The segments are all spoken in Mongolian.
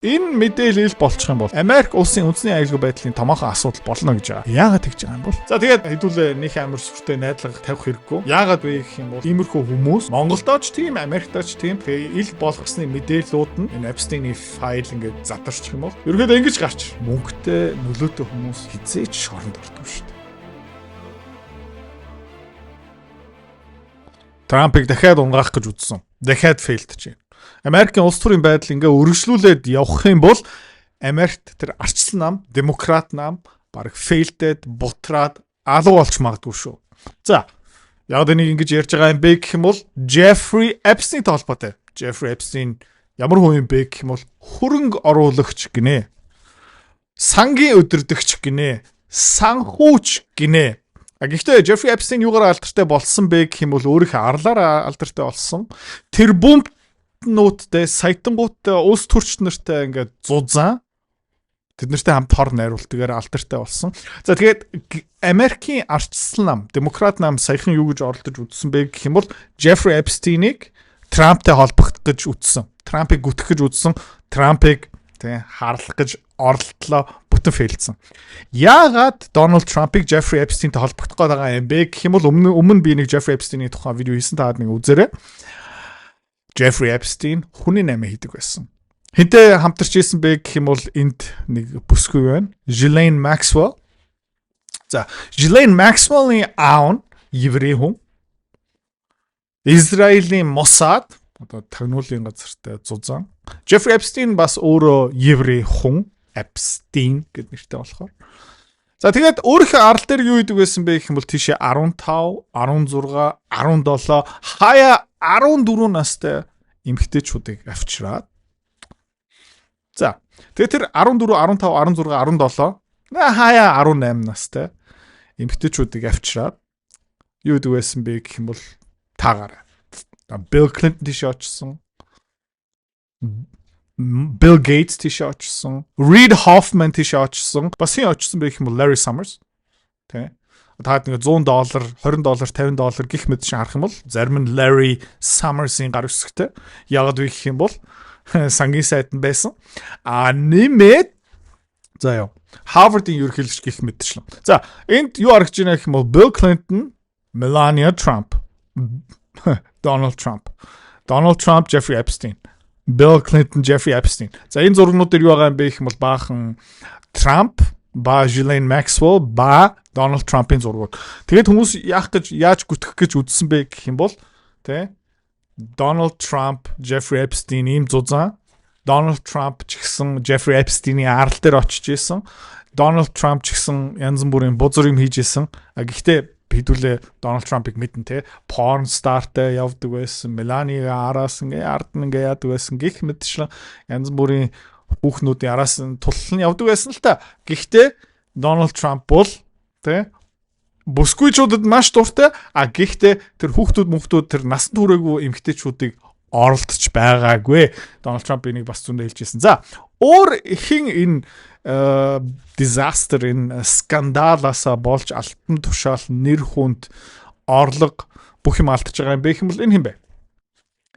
Энэ мэдээлэл болчих юм бол Америк улсын үндэсний аюулгүй байдлын томоохон асуудал болно гэж байгаа. Яагаад тэгж байгаа юм бол? За тэгээд хэдүүлээ нэг амар сүртэй найдлага тавих хэрэггүй. Яагаад вэ гэх юм бол иймэрхүү хүмүүс Монголдооч тийм, Америктооч тийм тэгээ ил болгосны мэдээллүүд нь энэ Epstein-ийн файл ингээд задарчих юм бол ерөөдөө ингэж гарч мөнгөтэй нөлөөтэй хүмүүс хизээч шоронд ордог шүү дээ. Трампыг дахиад унгаах гэж үзсэн. Дахиад фейлдэж байна. Америкийн улс төрийн байдал ингээ өргөжлүүлээд явах юм бол Америкт тэр арчсан нам, демократ нам баг фейлдэд бутраад алуу болж магадгүй шүү. За, яг энийг ингэж ярьж байгаа юм бэ гэх юм бол Jeffrey Epstein-тэй холбоотой. Jeffrey Epstein ямар хүн юм бэ гэх юм бол хөрөнгө оруулагч гинэ. Сангийн өдөрдөгч гинэ. Санхүүч гинэ. Гэхдээ Jeffrey Epstein юугаар алдартай болсон бэ гэх юм бол өөрийнхөө арлаараа алдартай болсон. Тэр бомб нуудтай саятангуудтай улс төрч нартай ингээд зузаан тэд нартай хамт хор найруултгаар алдартай болсон. За тэгээд Америкийн арчсан нам, демократ нам саяхан юу гэж оролдож үзсэн бэ гэх юм бол Jeffrey Epstein-ыг Трамптай холбогдох гэж үзсэн. Трампыг гүтэх гэж үзсэн. Трампыг хаарлах гэж оролдлоо, бүтэн фейлдсэн. Яагаад Дональд Трампыг Jeffrey Epstein-тэй холбогдох байгаа юм бэ гэх юм бол өмнө би нэг Jeffrey Epstein-ийн тухай видео хийсэн, таад нэг үзээрэй. Jeffrey Epstein хүний наймаа хийдэг байсан. Хинтээ хамтарч ийсэн бэ гэх юм бол энд нэг бүсгүй байна. Ghislaine Maxwell. За, Ghislaine Maxwell-ийн аав нь еврей хүн. Израилийн Mossad одоо тагнуулын газартай зузаан. Jeffrey Epstein бас өөрөө еврей хүн. Epstein гэдэг нэртэй болохоор. За тэгээд өөрийнхөө арал дээр юу хийдэг байсан бэ гэх юм бол тийшээ 15, 16, 17 хаяа 14 настай эмэгтэйчүүдийг авчираад. За тэгээд тэр 14, 15, 16, 17 хаяа 18 настай эмэгтэйчүүдийг авчираад юу хийдэг байсан бэ гэх юм бол таагаарай. Bill Clinton тийшээ очсон. Bill Gates тийшээ очсон. Reid Hoffman тийшээ очсон. Бас хин очсон бэ гэх юм бол Larry Summers. Тэ. Таад нэг $100, $20, $50 гих мэт шиг харах юм бол зарим нь Larry Summers-ийн гар үсгтэй. Яагаад вэ гэх юм бол сангийн сайд нь байсан. Нэмээд за яа. Harvard-ийн ерөнхийлөгч гих мэтчлэн. За, энд юу харагдж байна гэх юм бол Bill Clinton, Melania Trump, Donald Trump, Jeffrey Epstein. Bill Clinton, Jeffrey Epstein. За энэ зургнууд дээр юу байгаа юм бэ гэх юм бол баахан Trump, ба Ghislaine Maxwell, ба Donald Trump-ийн зургууд. Тэгээд хүмүүс яаж гүтгэх гэж үзсэн бэ гэх юм бол тэ Donald Trump, Jeffrey Epstein ийм зузаан. Donald Trump ч гэсэн Jeffrey Epstein-ийн арал дээр очиж исэн. Donald Trump ч гэсэн янз бүрийн бузар юм хийж исэн. Гэхдээ хэдүүлээ Donald Trump-ыг мэдэн те porn star-тай явдаг байсан. Melania араас ингээ ард нь ингээ яадаг байсан. Гэх мэтчлэн янз бүрийн хүүхнүүдийн араас нь туллан явдаг байсан л та. Гэхдээ Donald Trump бол те бүсгүйчүүдэд маш дуртай. Гэхдээ тэр хүүхдүүд тэр насан туршаагүй эмэгтэйчүүдийг оролдож байгаагүй. Donald Trump энийг бас зөндөө хэлжсэн. За, өөр хин энэ disaster энэ скандалаасаа болж алтан тушаал нэр хүнд орлого бүх юм алдчихж байгаа юм бэ гэх юм бол энэ хэм бэ?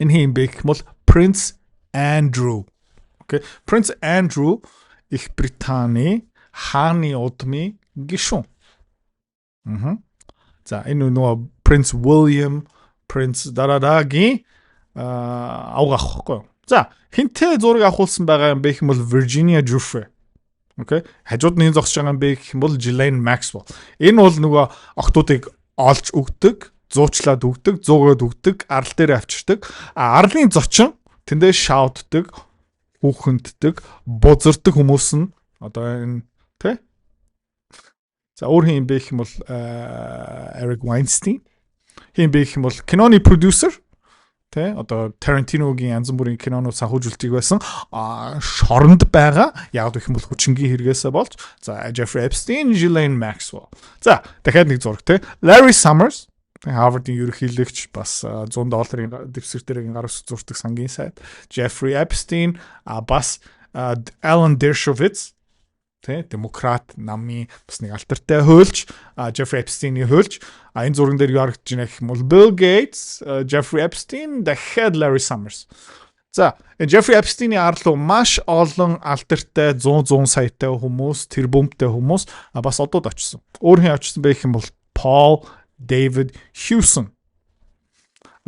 Энэ хэм бэ гэх юм бол Prince Andrew. Okay. Prince Andrew Их Британий хааны удмын гишүүн. За энэ нөгөө Prince William, Prince дараагийн авгах байхгүй. За хинтээ зураг авахулсан байгаа юм бэ гэх юм бол Virginia Giuffre. Okay. Хажууд нь зогсож байгаа юм бэ гэх юм бол Ghislaine Maxwell. Энэ бол нөгөө охтуудыг олж өгдөг, зуучлаад өгдөг, зөөгөөд өгдөг, арал дээр авчирдаг. Арлын зочин тэндээ шауддаг, хүүхэнддэг, бузардаг хүмүүс нь одоо энэ тэ. За өөр хин бэ гэх юм бол Eric Weinstein. Хин бэ гэх юм бол киноны продюсер. Тэ одоо Tarantino-гийн янз бүрийн кинонууд санхүүжүүлдэг байсан. Шоронд байгаа. Яг гэх юм бол хүчингийн хэрэгээсээ болж. За Jeffrey Epstein, Ghislaine Maxwell. За дахиад нэг зураг тэ. Larry Summers, Harvard-ийн ерөнхийлөгч бас $100 дэвсгэртэрийн гар үсэг зурдаг сангийн сайд. Jeffrey Epstein, бас Alan Dershowitz, тэ демократ намын бас нэг алтартай хуульч, Jeffrey Epstein-ийн хуульч. Энэ зурган дээр юу харагдаж байна гэх юм бол Bill Gates, Jeffrey Epstein, дахиад Larry Summers. За, Jeffrey Epstein-ийн арлуу маш олон алдартай 100 саятай хүмүүс, тэрбумтай хүмүүс бас одод очсон. Өөр хэн очсон бэ гэх юм бол Paul David Hewson.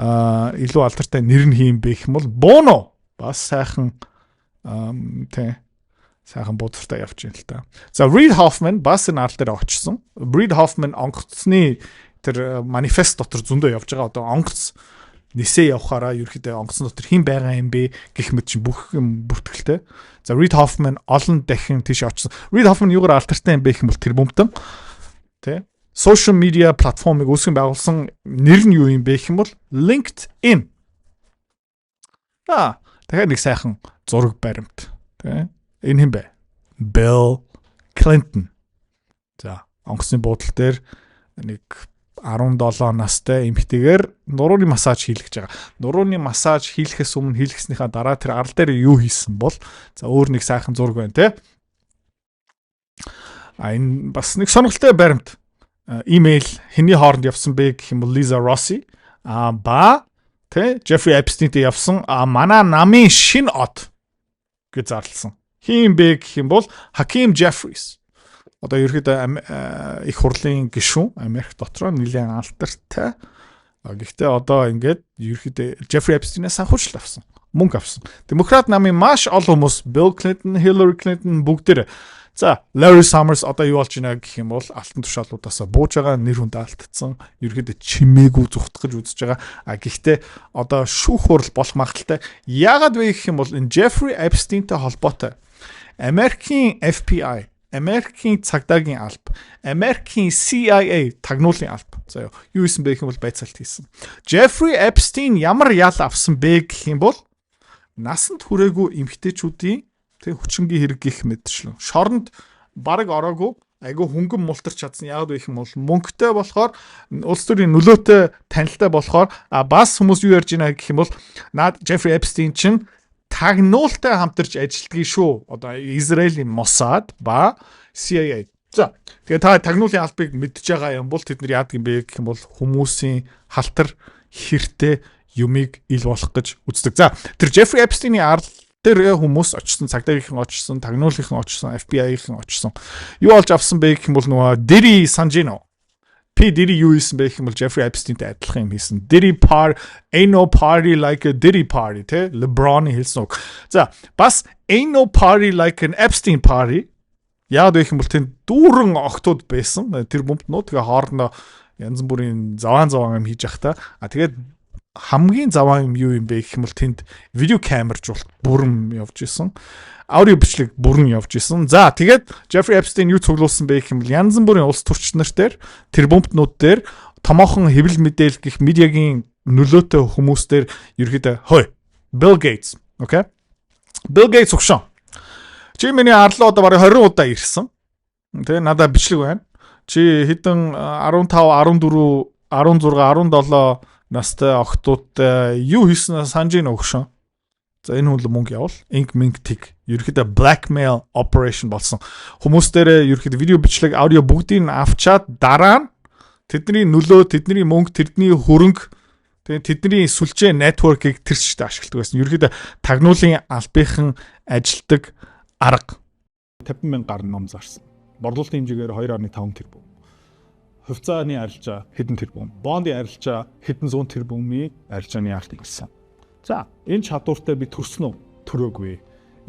Илүү алдартай нэр нь хийм бэ гэх юм бол Bono бас сайхан сайхан бодортой явж байна л та. За, Reid Hoffman бас энэ арал дээр очсон. Reid Hoffman онгоцны тэр манифест дотор зөндөө явж байгаа. Одоо онгоц нисээ явахаараа ерөөхдөө онгоцны дотор хэн байгаа юм бэ гэх мэт чинь бүх юм бүртгэлтэй. За, Reid Hoffman олон дахин тийш очсон. Reid Hoffman юугаар алдартай юм бэ гэх юм бол тэр бомтон тий social media платформыг үүсгэн байгуулсан нэр нь юу юм бэ гэх юм бол LinkedIn. Тэгэхээр нэг сайхан зураг баримт тий энэ хэн бэ? Bill Clinton. За, онгоцны буудлын дээр нэг 17 настай эмэгтэйгээр нурууны массаж хийлгэж байгаа. Нурууны массаж хийлгэхээс өмнө хийлгэснийхаа дараа тэр арал дээр юу хийсэн бол за өөр нэг сайхан зураг байна те. Энэ бас нэг сонирхолтой баримт. Имэйл хэний хооронд явсан бэ гэх юм бол Lisa Rossi те Jeffrey Epstein-тэй явсан манай намын шин од гэж зарласан. Хин бэ гэх юм бол Hakeem Jeffries. Одоо ерөөхдөө их хурлын гишүүн Америк дотор нэлээд алдартай. Гэхдээ одоо ингээд ерөөхдөө Jeffrey Epstein-ээс санхүүжил авсан. Мөнгө авсан. Демократ намын маш олон хүмүүс Bill Clinton, Hillary Clinton бүгдээр. За, Larry Summers одоо юу болж байна гэх юм бол алтан тушаалуудаас бууж байгаа нэр хүнд алдсан. Ерөөхдөө чимээгүй зүхтгэж үзэж байгаа. Гэхдээ одоо шүүх хурал болох магадaltaй. Яагаад вэ гэх юм бол энэ Jeffrey Epstein-тэй холбоотой Америкийн FBI, Америкийн цагдаагийн алба, Америкийн CIA тагнуулын алба. За юу хийсэн бэ гэх юм бол байцаалт хийсэн. Jeffrey Epstein ямар ял авсан бэ гэх юм бол насанд хүрээгүй эмэгтэйчүүдийн хүчингийн хэрэг гих мэдчлэн. Шоронд бараг ороогүй айгүй хөнгөн мултарч чадсан. Яг вэ гэх юм бол мөнгөтэй болохоор улс төрийн нөлөөтэй танилтай болохоор бас хүмүүс юу ярьж байна гэх юм бол Jeffrey Epstein чинь тагнуултай хамтарч ажилладаг шүү. Одоо Израилийн Mossad ба CIA. За, тэгээ та тагнуулын албыг мэдж байгаа юм бол тэд нар яадаг юм бэ гэх юм бол хүмүүсийн халтар хэртэй юмыг ил болох гэж үздэг. За, тэр Jeffrey Epstein-ийн арал тэр хүмүүс очсон, цагдаагийнхан очсон, тагнуулынхан очсон, FBI-ийнхан очсон. Юу олж авсан бэ гэх юм бол нөгөө Diddy Sanjino. Diddy юу хийсэн бэ гэх юм бол Jeffrey Epstein-тэй адилхан юм хийсэн. Ain't no party like a Diddy party, тэ? LeBron хэлсэн үг. За, бас ain't no party like an Epstein party. Яагаад вэ гэх юм бол тэнд дүүрэн охтууд байсан. Тэр бомбнууд тэгээ хоорондоо янз бүрийн заваан юм хийж явах та. Тэгээд хамгийн заваан юм юу юм бэ гэх юм бол тэнд видео камержуулт бүрэн явж исэн. Аудио бичлэг бүрэн явж исэн. За, тэгээд Jeffrey Epstein юу цуглуулсан бэ гэх юм бол янз бүрийн улс төрч нар дээр тэр бомбнууд дээр томоохон хэвлэл мэдээлэл гэх медиагийн нөлөөтэй хүмүүс дээр ерөөдөө Bill Gates, okay? Bill Gates өгшөн. Чи миний арлаа одоо бараг 20 удаа ирсэн. Тэгээ надад бичлэг байна. Чи хэдэн 15, 14, 16, 17 настай охтуудтай юу хийснээ санаж ийн өгшөн. За, энэ хүн мөнгө явал Ink Tick ерөөхдөө blackmail operation болсон. Хүмүүс дээр ерөөхдөө видео бичлэг, аудио бүгдийг авчаад дараа нь тэдний нөлөө, тэдний мөнгө, тэдний хөрөнгө, тэгээ тэдний сүлжээ network-ыг тэр чигт ашигладаг байсан. Ерөөхдөө тагнуулын албахан ажилдаг арга 50,000 гаруй ном зарсан. Борлуулалтын хэмжээгээр 2.5 тэрбум. Хувьцааны арилжаа хэдэн тэрбум, бондын арилжаа хэдэн зуун тэрбумын арилжааны арт гэсэн. За, энэ чадвартай би төрсөн үү? Төрөөгүй.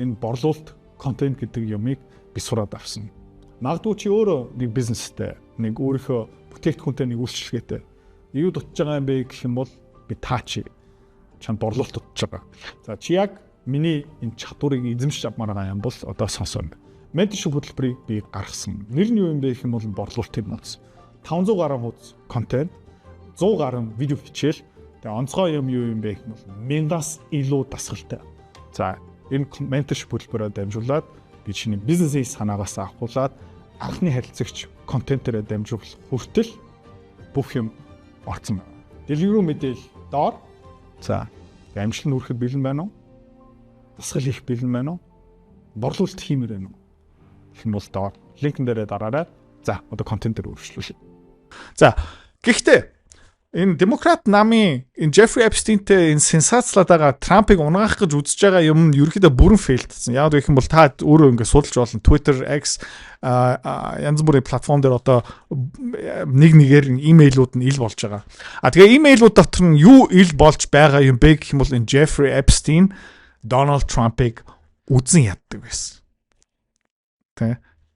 Энэ борлуулалт контент гэдэг юмыг би сураад авсан. Магадгүй чи өөрөө нэг бизнестэй, нэг өөрийнхөө бүтээгдэхүүнтэй нэг үйлчлэгээтэй. Юу дутж байгаа юм бэ гэх юм бол би таачи чанд борлуулалт дутж байгаа. За, чи яг миний энэ чадварыг эзэмшиж авмаар байгаа юм бол одоо сонсоно. Менторшип хөтөлбөрийг би гаргасан. Нэр нь юу юм бэ гэх юм бол борлуулалтын нууц. 500 гаруй хуудас контент, 100 гаруй видео хичээл, тэгээ онцгой юм юу юм бэ гэх юм бол 1000-аас илүү дасгалтай. За, энэ менторшип хөтөлбөрөөр дамжуулаад би чиний бизнесийн санаагаас авахуулаад анхны харилцагч контентээрээ дамжуулах хүртэл бүх юм орцсон байна. Дэлгэрүү мэдээл доор. За, амжилт нь хүрэхэд бэлэн байна уу? Дасгал хийх бэлэн байна уу? Борлуулалт хиймээр байна уу? Гэх юм бол доор. Линкэн дээрээ дараарай. За, одоо контент дээр өөрчлөлөө. За, гэхдээ энэ демократ намын энэ Jeffrey Epstein-тэй энэ сенсацлаад байгаа Трампыг унгаах гэж үзэж байгаа юм нь ерөөхдөө бүрэн фейлдсэн. Яг гэх юм бол та өөрөө ингээд судалж болно. Twitter, X янз бүрийн платформ дээр одоо нэгээр имэйлүүд нь ил болж байгаа. Тэгээ имэйлүүд дотор нь юу ил болж байгаа юм бэ гэх юм бол энэ Jeffrey Epstein Donald Trump-ыг үзэн яддаг байсан.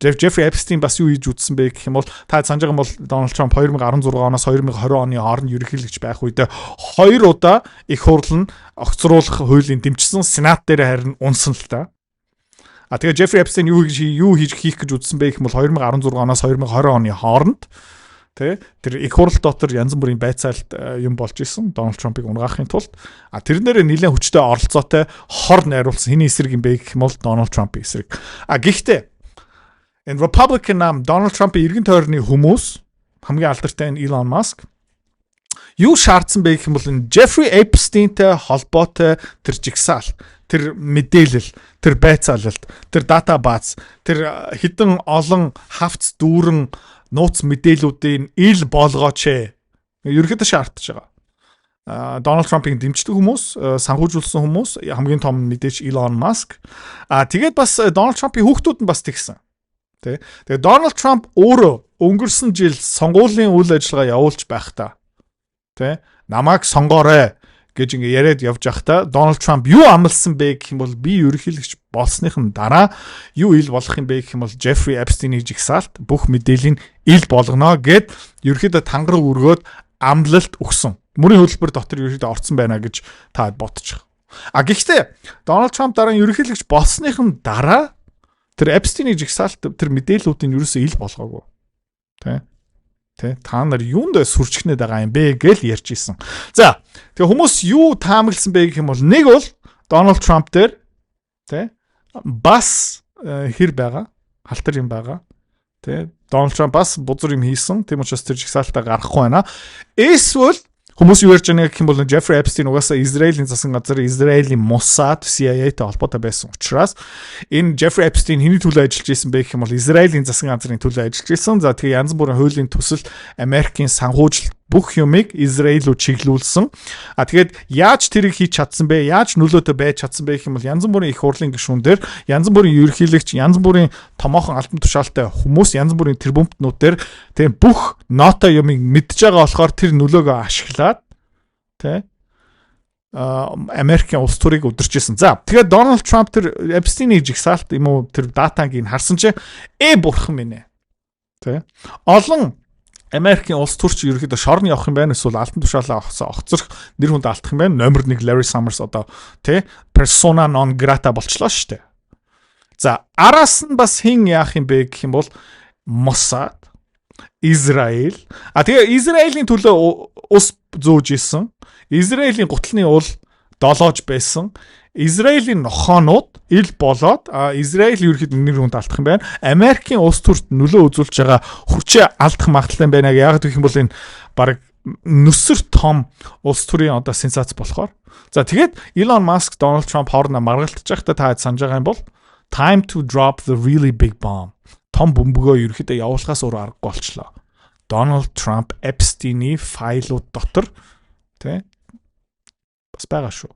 Тэ Jeffrey Epstein бас юу хийж үзсэн бэ гэх юм бол та санаж байгаа бол Donald Trump 2016 оноос 2020 оны хооронд ерөнхийлөгч байх үедээ 2 удаа их хурл нь огцруулах хуулийн дэмжсэн Сенат дээр харин унсан л та. Тэгээ Jeffrey Epstein юу хийх гэж үзсэн бэ гэх юм бол 2016 оноос 2020 оны хооронд тэр их хурл дотор янз бүрийн байцаалт юм болж исэн Donald Trump-ыг унгаахын тулд тэрнээр нэлээд хүчтэй оролцоотой хор найруулсан хэний эсрэг юм бэ гэх юм бол Donald Trump-ийн эсрэг. Гэхдээ энэ Republican нам Donald Trump-ийн эргэн тойрны хүмүүс хамгийн алдартай энэ Elon Musk юу шаардсан бэ гэх юм бол энэ Jeffrey Epstein-тэй холбоотой тэр жигсаал, тэр мэдээлэл, тэр байцаалалт, тэр database, тэр хідэн олон хавц дүүрэн нууц мэдээллүүдийн ил болгооч ерөөхдөө шаардж байгаа. Donald Trump-ыг дэмждэг хүмүүс, санхүүжүүлсэн хүмүүс хамгийн том мэдээж Elon Musk. Тэгээд бас Donald Trump-ийн хүүхдүүд нь бас тэгсэн. Тэгээ Donald Trump өөрөө өнгөрсөн жил сонгуулийн үйл ажиллагаа явуулж байхдаа намайг сонгоорой гэж ингээ яриад явж байхдаа Donald Trump юу амласан бэ гэх юм бол би ерөнхийлөгч болсныхын дараа юу ил болох юм бэ гэх юм бол Jeffrey Epstein-ийг жигсаалт бүх мэдээллийг ил болгоно гэд ерөнхийдөө тангараг өргөөд амлалт өгсөн. Мөрийн хөтөлбөр дотор ерөнхийдөө орсон байна гэж та бодчих. Гэхдээ Donald Trump дараа нь ерөнхийлөгч болсныхын дараа тэр Epstein-ийг жигсаалт тэр мэдээллүүдийн ерөөсөө ил болгоогүй. Та нар юунд сүрчгнээд байгаа юм бэ гэж ярьж исэн. За тэгээ хүмүүс юу таамагласан бэ гэх юм бол нэг бол Donald Trump дээр бас хэр байгаа халтар юм байгаа. Donald Trump бас бузар юм хийсэн. Тийм учраас тэр жигсаалтаа гаргахгүй байна. Эсвэл хүмүүс юу ярьж байгаа гэх юм бол Jeffrey Epstein угаасаа Израилийн засгийн газар, Израилийн Mossad, CIA-тэй холбоотой байсан учраас энэ Jeffrey Epstein хэний төлөө ажиллаж исэн бэ гэх юм бол Израилийн засгийн газрын төлөө ажиллаж исэн. За тэгээ янз бүрийн хуулийн төсөл, Америкийн санхүүжилт бүх юмыг Израиль руу чиглүүлсэн. Тэгээд яаж тэрийг хийж чадсан бэ? Яаж нөлөөтэй байж чадсан бэ гэх юм бол янз бүрийн их хурлын гишүүн дээр янз бүрийн ерөнхийлөгч, янз бүрийн томоохон албан тушаалтай хүмүүс, янз бүрийн тэрбумтнууд дээр тийм бүх нотой юмыг мэдж байгаа болохоор тэр нөлөөгөө ашиглаад Америкийн улс төрийг удирч исэн. За тэгээд Donald Trump тэр Epstein-ийг жигсаалт юм уу тэр датагийн харсан чи бурхан минь олон Америкийн улс төрч ерөөхдөө шорн явах юм байна эсвэл алтан тушаалаа огцрох нэр хүнд алдах юм байна. Номер 1 Larry Summers одоо persona non grata болчлоо шүү дээ. За араас нь бас хэн яах юм бэ гэх юм бол Mossad, Израиль. Тэгээ Израилийн төлөө ус зөөж исэн. Израилийн гутлын уул долоож байсан. Израилийн нохоонууд ил болоод Израиль ерөөхдөө нэр хүнд алдах юм байна. Америкийн улс төрт нөлөө үзүүлж байгаа хүчээ алдах магадлал байна. Яг гэх юм бол энэ баг нүсэр том улс төрийн одоо сенсац болохоор. За тэгээд Elon Musk, Donald Trump хоорондоо маргалтж байхдаа та санаж байгаа юм бол time to drop the really big bomb. Том бөмбөгөө ерөөхдөө явуулахаас өөр аргагүй болчлоо. Donald Trump Epstein-ийн файлууд дотор бас байгаа шүү.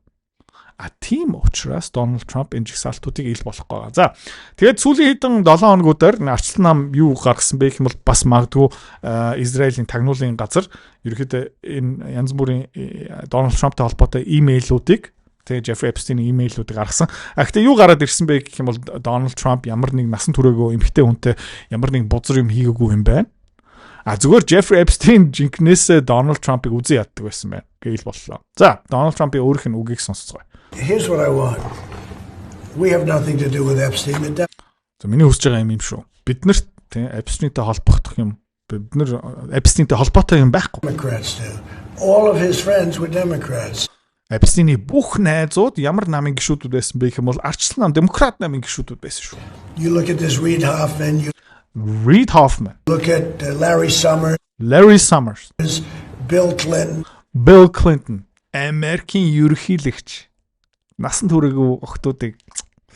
Тийм учраас Donald Trump энэ жигсаалтуудыг ил болох байгаа. За тэгээд сүүлийн хэдэн 7 хоногудаар арчлан нам юу гаргасан бэ гэх юм бол бас магадгүй Израилийн тагнуулын газар ерөөхдөө энэ янз бүрийн Donald Trump-тай холбоотой имэйлүүдийг тэгээд Jeffrey Epstein-ийн имэйлүүдийг гаргасан. Гэхдээ юу гараад ирсэн бэ гэх юм бол Donald Trump ямар нэг насан туршаагүй эмэгтэй хүнтэй ямар нэг бузар юм хийгээгүй юм байна. Зүгээр Jeffrey Epstein жинкнээсээ Donald Trump-ыг үзэн яддаг байсан байна гэж боллоо. За Donald Trump-ийн өөрийнх нь үгийг сонсцгоо. Here's what I want. We have nothing to do with Epstein. За миний хүсэж байгаа юм шүү. Бид нарт Epstein-тэй холбогдох юм. Бид нар Epstein-тэй холбоотой юм байхгүй. Democrats do. All of his friends were Democrats. Epstein-ийн бүх найзууд ямар намын гишүүдүүд байсан бэ гэх юм бол арчлан нам демократ намын гишүүдүүд байсан шүү. You look at this Reid Hoffman. Reid Hoffman. Look at Larry Summers. Larry Summers. Bill Clinton. Bill Clinton. Америкийн ерөнхийлөгч. Насан туршаагүй охтуудыг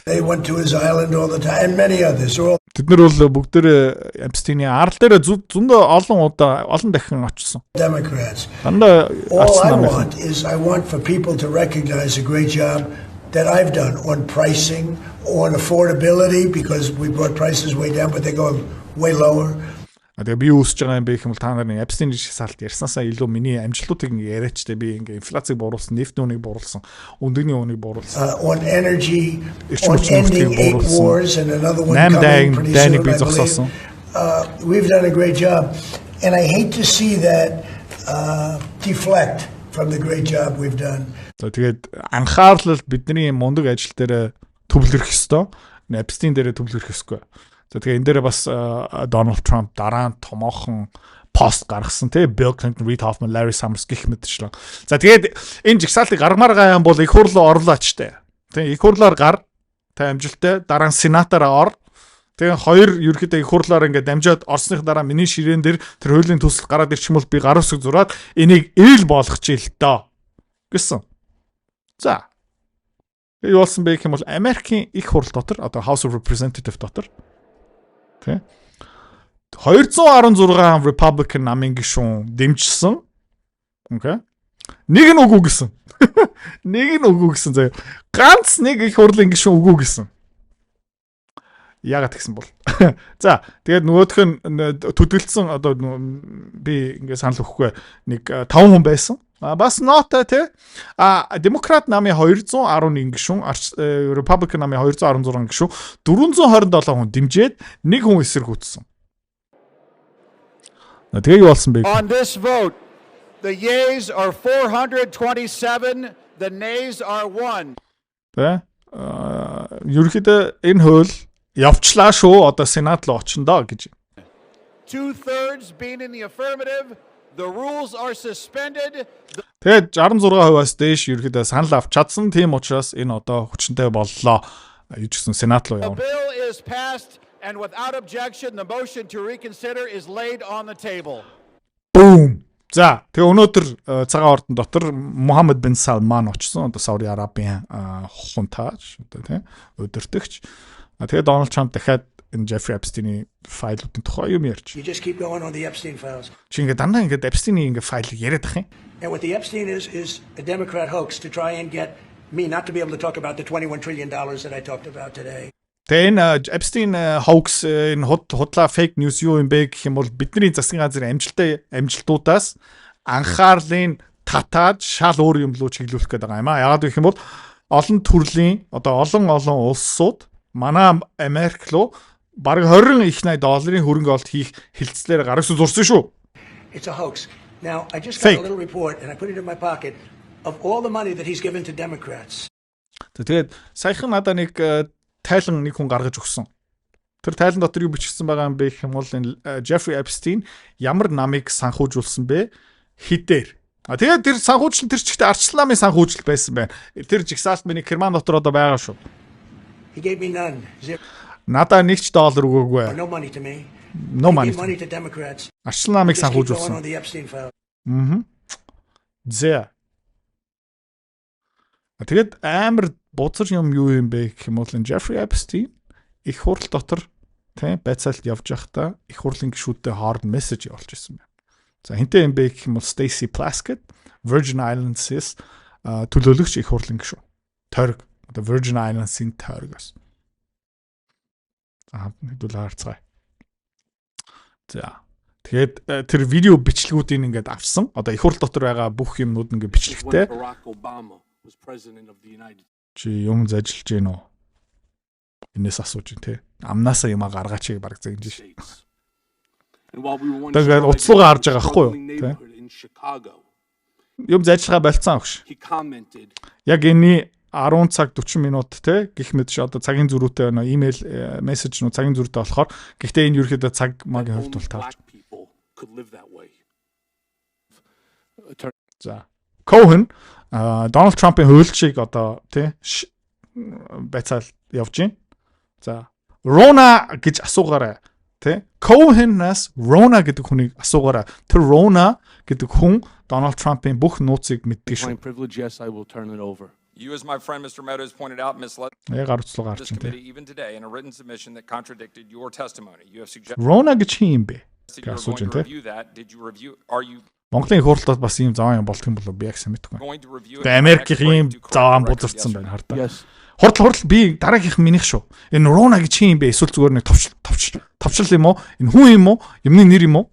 They went to his island all the time and many others. Тэд нар бол бүгдээ Epstein-ийн арал дээр зөндөө олон дахин очсон. Democrats. Дандаа All I арцсан want is I want for people to recognize a great job that I've done on pricing, on affordability, because we brought prices way down, but they're going way lower. Тэгээ би үүсэж байгаа юм бэ гэх юм бол та нарын Epstein шиг салт ярьснаасаа илүү миний амжилтуудыг яриач тэ би ингээ инфляцийг бууруулсан, нефтийн үнийг бууруулсан, өндөгний үнийг bууруулсан. On energy, Эрчим on хүчний ending нөхцөлийг 8 бууруулсан. wars and another one 8 coming pretty дайныг soon, би I зогсоосон. believe. We've done a great job, and I hate to see that deflect from the great job we've done. За тэгээд анхаарлал бидний мундаг ажил дээр төвлөрөх ёстой. Epstein дээр төвлөрөх ёсгүй. За тэгээ энэ дээр бас Donald Trump дараа нь томоохон пост гаргасан тий Bill Clinton, Reid Hoffman, Larry Summers гэх мэтчлэн. За тэгээд энэ жигсаалтыг гармаар гаяан бол их хурлаа орлооч тий. Тэг их хурлаар гар та амжилттай дараа нь сенатаараа ор. Тэгээ хоёр ерөөхдөө их хурлаар ингээд дамжаад орсных дараа миний ширээн дээр тэр хуулийн төсөл гараад ирчих юм бол би гар үсэг зураад энийг ээл болгоч ил доо гэсэн. За. Юу болсон бэ гэх юм бол Америкийн их хурл дотор одоо House of Representatives дотор тий 216 Republican намын гишүүн дэмжсэн. Окей. Нэг нь үгүй гэсэн. Нэг нь үгүй гэсэн заяа. Ганц нэг их хурлын гишүүн үгүй гэсэн. Яагаад гэсэн бол. За, тэгээд нөгөөх нь төдөлдсөн одоо би ингээ санал өгөхгүй нэг 5 хүн байсан. Бас нота те демократ намын 211 гишүүн Republican намын 216 гишүүн 427 хүн дэмжээд нэг хүн эсэргүүцсэн. Тэгээ юу болсон бэ? On this vote, the yeas are 427, the nays are 1. Тэ ерөөхдөө энэ хууль явчлаа шүү одоо сенат руу очиндоо гэж. 2/3 being in the affirmative. The rules are suspended. Тэгээд 66%-аас дээш ерөөхдөө санал авч чадсан. Тийм учраас энэ одоо хүчнтэй боллоо. Юу ч гэсэн сенат руу The явна. bill is passed and without objection the motion to reconsider is laid on the table. Boom. За, тэгээ өнөөдөр цагаан ордон дотор Мухаммед бин Салман очсон. Одоо Сауди Арабын хунтааж одоо тийм өдөртөгч. Тэгээ Дональд Трамп дахиад энэ Jeffrey Epstein-ийн файлуудын тухай юм ярьж. You just keep going on the Epstein files. Чи ингээд дандаа ингээд Epstein-ийн ингээд файлыг яриад ах юм. And what the Epstein is a Democrat hoax to try and get me not to be able to talk about the $21 trillion that I talked about today. Тэгээ энэ Epstein hoax энэ худлаа fake news юу юм бэ гэх юм бол бидний засгийн газрын амжилтуудаас анхаарлын татаад шал өөр юм руу чиглүүлэх гээд байгаа юм а. Яагаад гэх юм бол олон төрлийн одоо олон улсууд манай Америк руу бараг 20 их $80 хөрөнгө олт хийх хилцлээр гарагс зурсан шүү. It's a hoax. Now, I just got a little report and I put it in my pocket of all the money that he's given to Democrats. Тэгээд саяхан надад нэг тайлан нэг хүн гаргаж өгсөн. Тэр тайлан дотор юу бичсэн байгаа юм бэ гэх юм бол энэ Jeffrey Epstein ямар намыг санхүүжүүлсэн бэ? Хідээр. Тэгээд тэр санхүүжил тэр чигтээ арчлан намын санхүүжил байсан байна. Тэр жигсаалт миний Герман дотор одоо байгаа шүү. He gave me none. Надаа $1 өгөөгүй. No money to me. No money. He gave money to Democrats. Арчлан намыг Just keep going санхүүжүүлсэн. on the Epstein file. Зэ. Тэгээд амар бузар юм юу юм бэ гэх юм бол Jeffrey Epstein их хурл дотор тийм байцаалт явж байхдаа их хурлын гишүүдтэй хооронд мессеж явуулж ирсэн байна. За хинтээ юм бэ гэх юм бол Stacey Plaskett Virgin Islands-ээс төлөөлөгч их хурлын гишүү. Тойрог одоо Virgin Islands-ийн тойрогоос. Хэдүүл харцгаая. За. Тэгээд тэр видео бичлэгүүдийг ингээд авсан. Одоо их хурл дотор байгаа бүх юмнууд ингээд бичлэгтэй. Чи юм зажилж гин үү? Энэс асууж ин тэ. Амнаасаа юм гаргаач баг загнаж шээ. Тэгээд уцлуугаа харж байгаа байхгүй юу? Тэ. Юм зажиллага болцсон өгш. Яг энэ 10 цаг 40 минут те гих мэд чи одоо цагийн зөрүүтэй байна имэйл мессеж нуу цагийн зөрүүтэй болохоор гэхдээ энэ ерөөхдөө цаг магийн хувьд бол таарч. За. Cohen Donald Trump-ийн хуульчийг одоо тий байцаал явж гин. За. Rona гэж асуугаарай. Тий. Cohen-аас Rona гэдэг хүнийг асуугаарай. Тэр Rona гэдэг хүн Donald Trump-ийн бүх нууцыг мэддэг шүү. You, as my friend Mr. Meadows pointed out, misled Гар уцлуу гарч this байна. committee even today in a written submission that contradicted your testimony. You have suggested Rona гэж хин юм бэ? you were Асууж going байна те. to review that. Did you review? Are you Монголын их хурлаас бас ийм заваа юм болдго юм болов би яг сайн мэдэхгүй. going to review it? Тэгээ Америкийн ийм заваа бузарцсан байна хардаа. Хурдл би дараагийнх минийх шүү. Энэ Rona гэж хин юм бэ? Эсвэл зүгээр нэг товчл юм уу? Энэ хүн юм уу? Юмны нэр юм уу?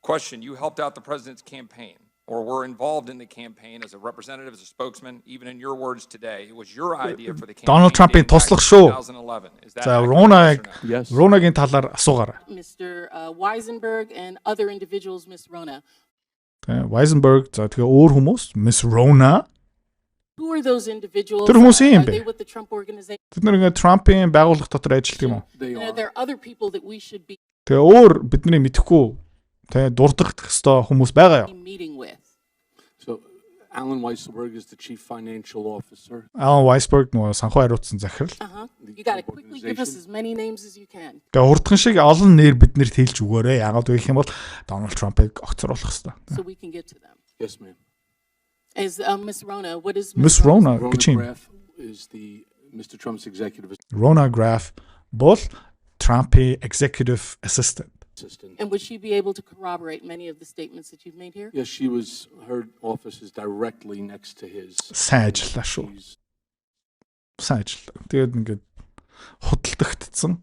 Question: You helped out the president's campaign, or were involved in the campaign as a representative, as a spokesman. Even in your words today, it was your idea for the campaign. Donald Trump-ийн dating back to туслах шүү. 2011. Is that За accurate, yes or no? Rona-гийн талаар асуугаарай. Mr. Weisenberg and other individuals, Ms. Rona. Тэгээ Weisenberg за тэгээ өөр хүмүүс Miss Rona Who are those individuals? Тэр хүмүүсийн юм Are бэ? they with the Trump organization? Бид нэр ингээ Trump-ийн байгууллага дотор ажилладаг юм уу? And are there other people that we should be Тэгээ өөр бидний мэдэхгүй тэгээ дурдах хэвээр хүмүүс байгаа юу? meeting with? So, Alan Weisselberg is the chief financial officer. Alan Weisberg нөгөө санхүү хариуцсан захирал. You got to quickly give us as many names as you can. Тэгээ хурдхан шиг олон нэр биднэрт хэлж өгөөрэй. Яагаад вэ гэх юм бол Donald Trump-ыг огцруулах хэвээр. So we can get to them. Yes, ma'am. As Ms. Rona, what is Miss Rona Rona гэж юм. Graff is the Mr. Trump's executive Rona Graff бол Trump-ийн executive assistant. assistant. And would she be able to corroborate many of the statements that you've made here? Yes, her office is directly next to his. Сайн ажиллаа шүү. She's- Сайн ажиллаа. Тэгээд ингээд худалдагдсан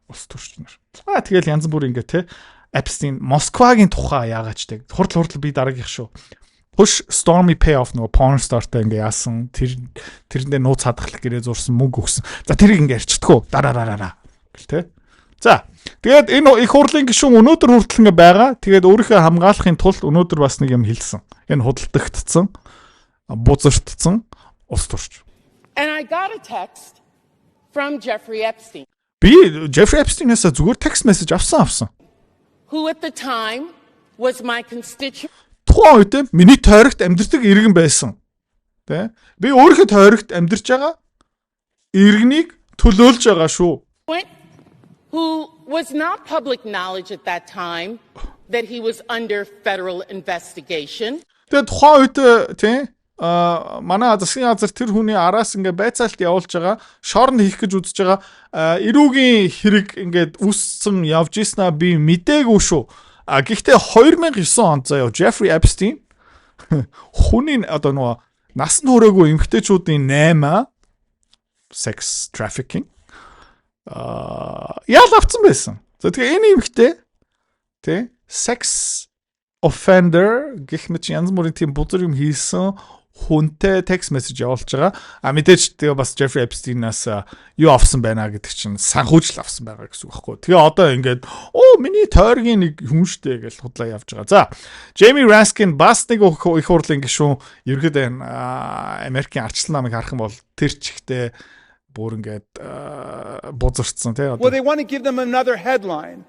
улс төрч нар. Тэгэл янз бүр ингээд те Epstein Москвагийн тухай яагаачдаг. Хурдл би дараагийнх шүү. Push Stormy Payoff нөгөө porn star-тай ингээ яасан тэрэндээ нууц хадгалах гэрээ зурсан мөнгө өгсөн. За тэрийг ингээ арчдаггүй. Дараараа гэл те. За тэгээд энэ их хурлын гишүүн өнөөдөр хүртэл ингээ байгаа. Тэгээд өөрийнхөө хамгаалахын тулд өнөөдөр бас нэг юм хэлсэн. Энэ худалдагдсан, бузартсан улс төрч. And I got a text from Jeffrey Epstein, Би Jeffrey Epstein-ээс зүгээр text message авсан. who at the time was my constituent Тухайн үед миний тойрогт амьдардаг иргэн байсан. Тэ? Би өөрийнхөө тойрогт амьдарч байгаа иргэнийг төлөөлж байгаа шүү. who was not public knowledge at that time that he was under federal investigation. Тэгээд тухайн үед тий манай засгийн газар тэр хүний араас ингээ байцаалт явуулж байгаа, шоронд хийх гэж үзэж байгаа эрүүгийн хэрэг ингээд үссэн явж ийснаа би мэдээгүй шүү. Гэхдээ 2009 онд заяа Jeffrey Epstein хүний одоо нөгөө насанд хүрээгүй эмэгтэйчүүдийн 8 sex trafficking ял авцсан байсан. За тэгээ энэ эмэгтэй тий sex offender гэх мэт янз бүрийн тийм бузар юм хийсэн хүнтэй text message явуулж байгаа. Мэдээж тэгээ бас Jeffrey Epstein-аас юу авсан байна гэдэг чинь санхүүжил авсан байгаа гэсэн үг байхгүй. Тэгээ одоо ингээд миний тойргийн нэг хүн штэ гэж худлаа явж байгаа. За Jamie Raskin бас нэг их хурлын гишүүн ерөөдөө Америкийн арчлан намыг харах юм бол тэр чигтээ бүр ингээд бузарцсан тий. Well, they want to give them another headline.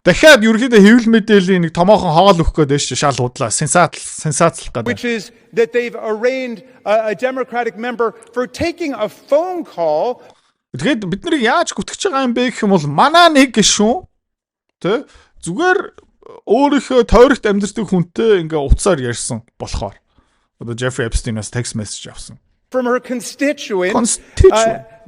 Дахиад ерөөдөө хэвлэл мэдээллийн нэг томоохон хоол өгөх гээд шүү шал худлаа сенсацлах гэдэг. Which is that they've arraigned a Democratic member for taking a phone call. Тэгээд бид нарыг яаж гүтгэж байгаа юм бэ гэх юм бол манаа нэг гişүүн тэ зүгээр өөрийнхөө тойрогт амьдардаг хүнтэй ингээ уцаар ярьсан болохоор одоо Jeffrey Epstein-аас text message авсан. From her constituent.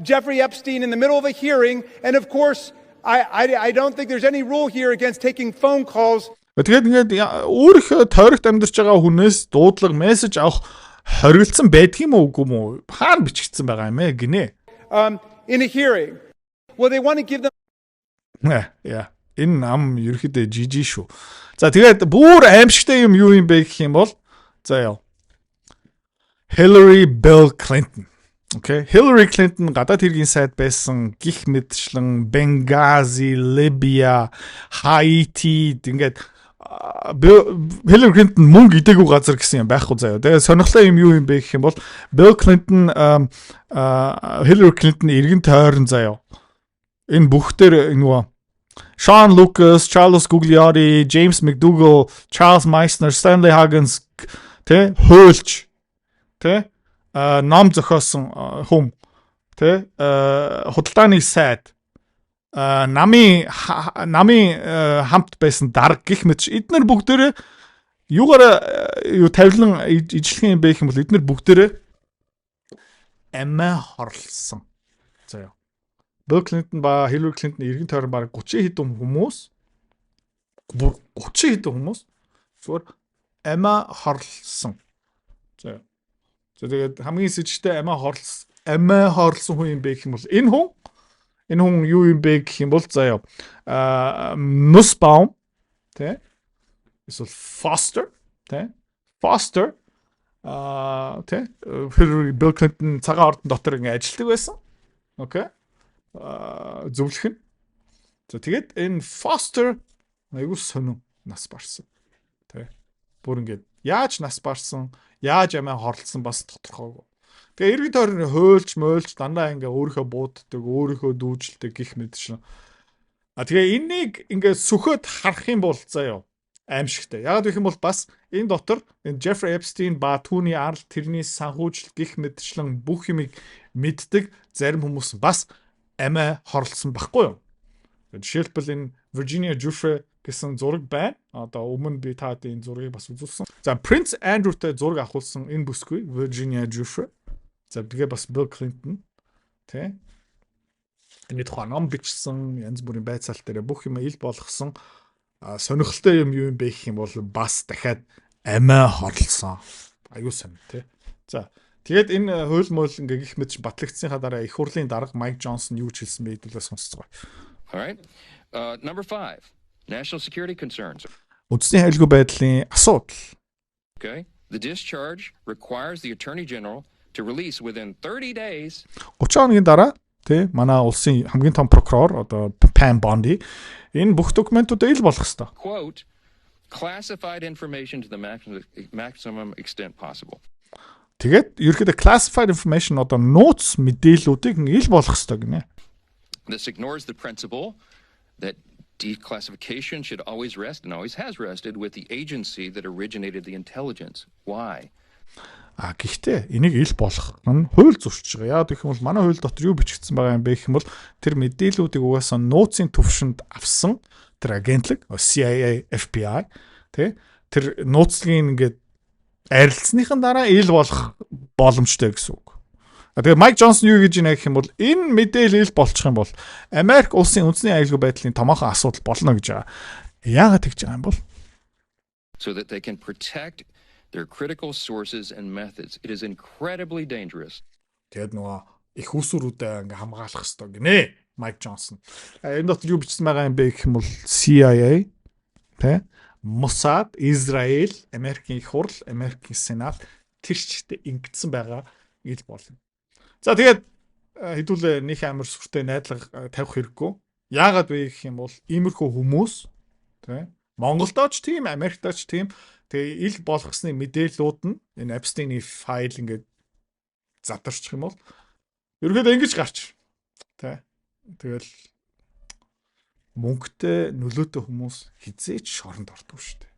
Jeffrey Epstein in the middle of a hearing, and of course I don't think there's any rule here against taking phone calls. Тэгээд ингээд өөрийнхөө тойрогт амьдарч байгаа хүнээс дуудлага мессеж авах хоригдсан байдгийм үү үгүй мүү? Хаана бичигдсэн байгаа юм ээ гинэ? In a hearing. Well, they want to give them. Энэ нам ерөөхдөө жижиг шүү. За тэгээд бүр аимшигтай юм юу юм бэ гэх юм бол за яа. Hillary Bill Clinton. Okay, Hillary Clinton гадаад хэргийн сайд байсан гих мэдчлэн Benghazi, Libya, Haiti ингээд Hillary Clinton мөнгө идэгүү газар гэсэн юм байхгүй заяа. Тэгээд сонирхолтой юм юу юм бэ гэх юм бол Bill Clinton Hillary Clinton иргэн тойрон заяа. Энэ бүхтэр нөгөө Sean Lucas, Charles Gugliotti, James McDougal, Charles Meissner, Stanley Huggins тэ хөөлч тэ ном зохиосон хүм тэ худалдааны сайд намын хамт байсан дарга гих мэт эднэр бүгдээрээ юугаар юу тавилан ижлэх юм бэ гэх юм бол эднэр бүгдээрээ амиа хорлсон. За яа. Bill Clinton ба Hillary Clinton иргэн тойрон баг 30 хэдэн хүмүүс 30 хэдэн хүмүүс зүгээр амиа хорлсон. За. За тэгээд хамгийн сэжигтэй амиа хорлсон хүн юм бэ гэх юм бол энэ хүн юу юм бэ гэх юм бол заяа Nussbaum тэ эсвэл Foster тэ Foster тэ Bill Clinton цагаан ордон дотор ингэ ажилладаг байсан. Окей. Зөвлөх нь. За тэгээд энэ Foster айгуу сонин нас барсан. Тэ. Бүр ингэ яаж нас барсан, яаж амиа хорлсон бас тодорхойгүй. Тэгээ эргэн тойрны хөөлж дандаа ингээ өөрийнхөө бууддаг, өөрийнхөө дүүжилдэг гих мэдшин. Тэгээ энийг ингээ сүхөд харах юм бол заяа аимшигтай. Яг гэх юм бол бас энэ дотор энэ Jeffrey Epstein ба түүний арал тэрний санхүүжил гих мэдчлэн бүх юмыг мэддэг зарим хүмүүс бас амиа хорлсон байхгүй юу? Жишээлбэл энэ Virginia Giuffre гэсэн зураг байна. Одоо өмнө би таад энэ зургийг бас үзүүлсэн. За Prince Andrew-тэй зураг авахулсан энэ бүсгүй Virginia Giuffre. За тэгээ бас Bill Clinton тэ энэ тухай ном бичсэн янз бүрийн байцаалт дээр бүх юм ил болгосон сонирхолтой юм юу юм бэ гэх юм бол бас дахиад амиа хорлсон. Аюу сан тэ. За тэгээд энэ хууль моол ингээ гих мэд батлагдсанхаа дараа их хурлын дарга Mike Johnson юу ч хэлсэн бэ хэдүүлээ сонсцгоо. All right. Number 5. National security concerns. Үндэсний аюулгүй байдлын асуудал. Okay. The discharge requires the Attorney General to release within 30 days. 30 хоногийн дараа тий манай улсын хамгийн том прокурор одоо Pam Bondi энэ бүх документуудыг ил болгох ёстой. Quote, classified information to the maximum extent possible. Тэгээд ерөөхдөө classified information одоо нууц мэдээллүүдийг ил болгох ёстой гинэ. This ignores the principle that declassification should always rest and always has rested with the agency that originated the intelligence. Why? Гэхдээ энийг ил болгох нь хууль зөрчиж байгаа. Яг гэх юм бол манай хууль дотор юу бичигдсэн байгаа юм бэ гэх юм бол тэр мэдээллүүдийг угаасаа нууцын төвшөнд авсан тэр агентлаг CIA, FBI тэр нууцлыгийн ингээд арилцсныхан дараа ил болох боломжтой гэсэн үг. Тэгээ Mike Johnson юу гэж нэ гэх юм бол энэ мэдээлэл ил болчих юм бол Америк улсын үндэсний аюулгүй байдлын томоохон асуудал болно гэж байгаа. Яагаад тэгж байгаа юм бол? So that they can protect their critical sources and methods. It is incredibly dangerous. Тэгээд нөгөө их усүрүүдэд ингээ хамгаалах хэрэгтэй гинэ. Mike Johnson. Энэ дотор юу бичсэн байгаа юм бэ гэх юм бол CIA, тэ? Mossad, Израиль, Америкийн их хурл, Америкийн сенат тэр чигтээ ингэсэн байгаа ил болно. За тэгээд хэдүүлээ нэг амар сүртэй найдлага тавих хэрэггүй. Яагаад вэ гэх юм бол иймэрхүү хүмүүс тэ? Монголдооч тийм, Америктооч тийм тэгээ ил болгосны мэдээллүүд нь энэ Epstein-ийн файл ингээд задарчих юм бол ерөөдөө ингэж гарч тэ тэгэл мөнгөтэй нөлөөтэй хүмүүс хизээч шоронд ордог шүү дээ.